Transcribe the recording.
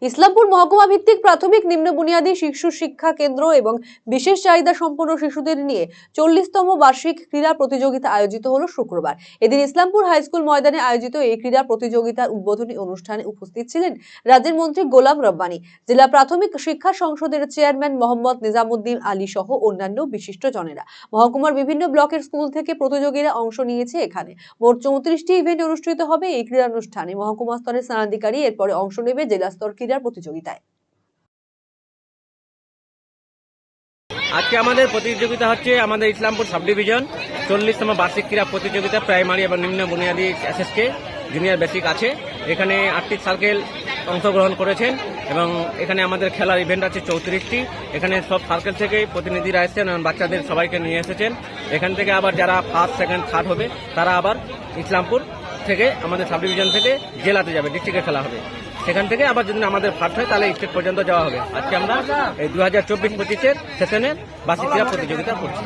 ইসলামপুর মহকুমা ভিত্তিক প্রাথমিক নিম্ন বুনিয়াদী শিশু শিক্ষা কেন্দ্র এবং বিশেষ চাহিদা সম্পন্ন শিশুদের নিয়ে 40তম বার্ষিক ক্রীড়া প্রতিযোগিতা আয়োজিত হলো শুক্রবার। এদিন ইসলামপুর হাই স্কুল ময়দানে আয়োজিত এই ক্রীড়া প্রতিযোগিতার উদ্বোধনী অনুষ্ঠানে উপস্থিত ছিলেন রাজ্যের মন্ত্রী গোলাম রব্বানী, জেলা প্রাথমিক শিক্ষা সংসদের চেয়ারম্যান মোহাম্মদ নিজামুদ্দিন আলী সহ অন্যান্য বিশিষ্ট জনেরা। মহকুমার বিভিন্ন ব্লকের স্কুল থেকে প্রতিযোগীরা অংশ নিয়েছে। এখানে মোট 34টি ইভেন্ট অনুষ্ঠিত হবে। এই ক্রীড়া অনুষ্ঠানে মহকুমা স্তরের স্থানাধিকারী এরপরে অংশ নেবে জেলা স্তর ক্রীড়া প্রতিযোগিতায়। আজকে আমাদের প্রতিযোগিতা হচ্ছে আমাদের ইসলামপুর সাব ডিভিশন 40তম বার্ষিক ক্রীড়া প্রতিযোগিতা প্রাইমারি এবং নিম্ন বুনিয়াদী এসএসকে জুনিয়র বেসিক আছে। এখানে 8টি সার্কেল অংশগ্রহণ করেছেন এবং এখানে আমাদের খেলার ইভেন্ট আছে 34টি। এখানে সব সার্কেল থেকে প্রতিনিধিরা এসেছেন এবং বাচ্চাদের সবাইকে নিয়ে এসেছেন। এখান থেকে আবার যারা ফার্স্ট সেকেন্ড থার্ড হবে তারা আবার ইসলামপুর থেকে আমাদের সাব ডিভিশন থেকে জেলাতে যাবে, ডিস্ট্রিক্টে খেলা হবে। সেখান থেকে আবার যদি আমাদের ফার্স্ট হয় তাহলে স্টেট পর্যন্ত যাওয়া হবে। আজকে আমরা এই 2024-25 সেশনের বার্ষিক ক্রীড়া প্রতিযোগিতা করছি।